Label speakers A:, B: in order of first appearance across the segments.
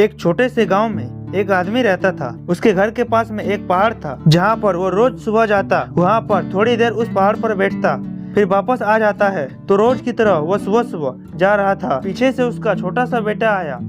A: एक छोटे से गांव में एक आदमी रहता था। उसके घर के पास में एक पहाड़ था जहां पर वो रोज सुबह जाता, वहां पर थोड़ी देर उस पहाड़ पर बैठता, फिर वापस आ जाता है। तो रोज की तरह वो सुबह सुबह जा रहा था। पीछे से उसका छोटा सा बेटा आया।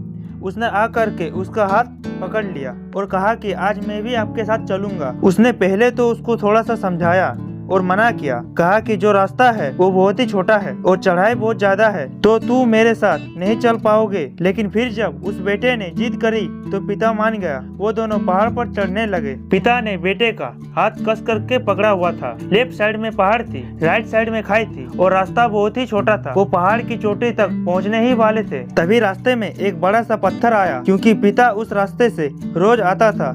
A: उसने आकर के उसका हाथ पकड़ लिया और कहा कि आज मैं भी आपके साथ चलूंगा। उसने पहले तो उसको थोड़ा सा समझाया और मना किया, कहा कि जो रास्ता है वो बहुत ही छोटा है और चढ़ाई बहुत ज्यादा है, तो तू मेरे साथ नहीं चल पाओगे। लेकिन फिर जब उस बेटे ने जिद करी तो पिता मान गया। वो दोनों पहाड़ पर चढ़ने लगे। पिता ने बेटे का हाथ कस करके पकड़ा हुआ था। लेफ्ट साइड में पहाड़ थी, राइट साइड में खाई थी और रास्ता बहुत ही छोटा था। वो पहाड़ की चोटी तक पहुँचने ही वाले थे, तभी रास्ते में एक बड़ा सा पत्थर आया। क्योंकि पिता उस रास्ते से रोज आता था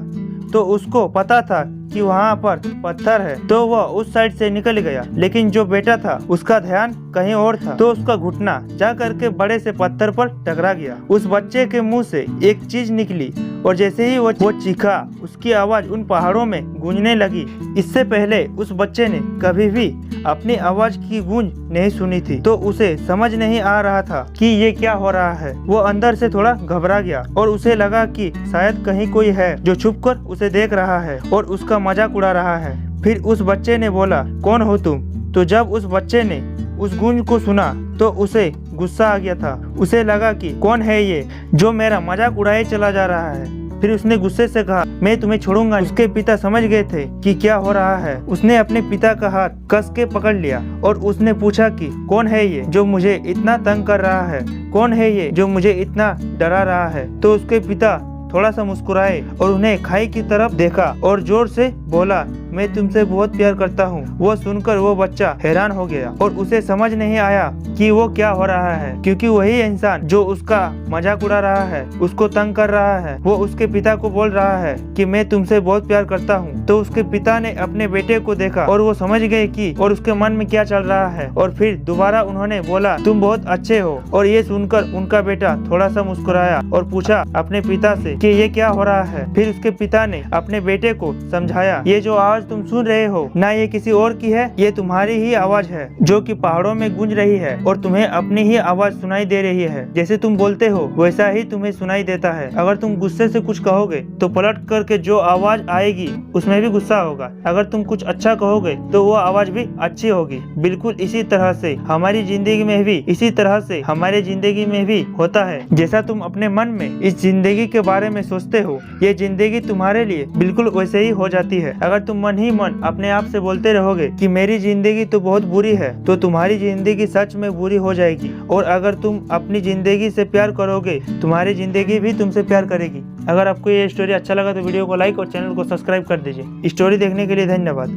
A: तो उसको पता था कि वहाँ पर पत्थर है, तो वह उस साइड से निकल गया। लेकिन जो बेटा था उसका ध्यान कहीं और था, तो उसका घुटना जा करके बड़े से पत्थर पर टकरा गया। उस बच्चे के मुंह से एक चीज निकली और जैसे ही वो चीखा, उसकी आवाज उन पहाड़ों में गूंजने लगी। इससे पहले उस बच्चे ने कभी भी अपनी आवाज की गूंज नहीं सुनी थी, तो उसे समझ नहीं आ रहा था कि ये क्या हो रहा है। वो अंदर से थोड़ा घबरा गया और उसे लगा कि शायद कहीं कोई है जो छुपकर उसे देख रहा है और उसका मजाक उड़ा रहा है। फिर उस बच्चे ने बोला, कौन हो तुम? तो जब उस बच्चे ने उस गूंज को सुना तो उसे गुस्सा आ गया था। उसे लगा कि कौन है ये जो मेरा मजाक उड़ाए चला जा रहा है। फिर उसने गुस्से से कहा, मैं तुम्हें छोड़ूंगा। उसके पिता समझ गए थे कि क्या हो रहा है। उसने अपने पिता का हाथ कस के पकड़ लिया और उसने पूछा कि कौन है ये जो मुझे इतना तंग कर रहा है? कौन है ये जो मुझे इतना डरा रहा है? तो उसके पिता थोड़ा सा मुस्कुराए और उन्हें खाई की तरफ देखा और जोर से बोला, मैं तुमसे बहुत प्यार करता हूँ। वो सुनकर वो बच्चा हैरान हो गया और उसे समझ नहीं आया कि वो क्या हो रहा है, क्योंकि वही इंसान जो उसका मजाक उड़ा रहा है, उसको तंग कर रहा है, वो उसके पिता को बोल रहा है कि मैं तुमसे बहुत प्यार करता हूँ। तो उसके पिता ने अपने बेटे को देखा और वो समझ गए कि और उसके मन में क्या चल रहा है। और फिर दोबारा उन्होंने बोला, तुम बहुत अच्छे हो। और ये सुनकर उनका बेटा थोड़ा सा मुस्कुराया और पूछा अपने पिता से कि ये क्या हो रहा है। फिर उसके पिता ने अपने बेटे को समझाया, ये जो आवाज तुम सुन रहे हो ना, ये किसी और की है, ये तुम्हारी ही आवाज है जो कि पहाड़ों में गूंज रही है और तुम्हें अपनी ही आवाज सुनाई दे रही है। जैसे तुम बोलते हो वैसा ही तुम्हें सुनाई देता है। अगर तुम गुस्से से कुछ कहोगे तो पलट करके जो आवाज आएगी उसमें भी गुस्सा होगा। अगर तुम कुछ अच्छा कहोगे तो वो आवाज भी अच्छी होगी। बिल्कुल इसी तरह से हमारी जिंदगी में भी होता है। जैसा तुम अपने मन में इस जिंदगी के बारे में सोचते हो, ये जिंदगी तुम्हारे लिए बिल्कुल वैसे ही हो जाती है। अगर तुम मन ही मन अपने आप से बोलते रहोगे कि मेरी जिंदगी तो बहुत बुरी है, तो तुम्हारी जिंदगी सच में बुरी हो जाएगी। और अगर तुम अपनी जिंदगी से प्यार करोगे, तुम्हारी जिंदगी भी तुमसे प्यार करेगी। अगर आपको ये स्टोरी अच्छा लगा तो वीडियो को लाइक और चैनल को सब्सक्राइब कर दीजिए। स्टोरी देखने के लिए धन्यवाद।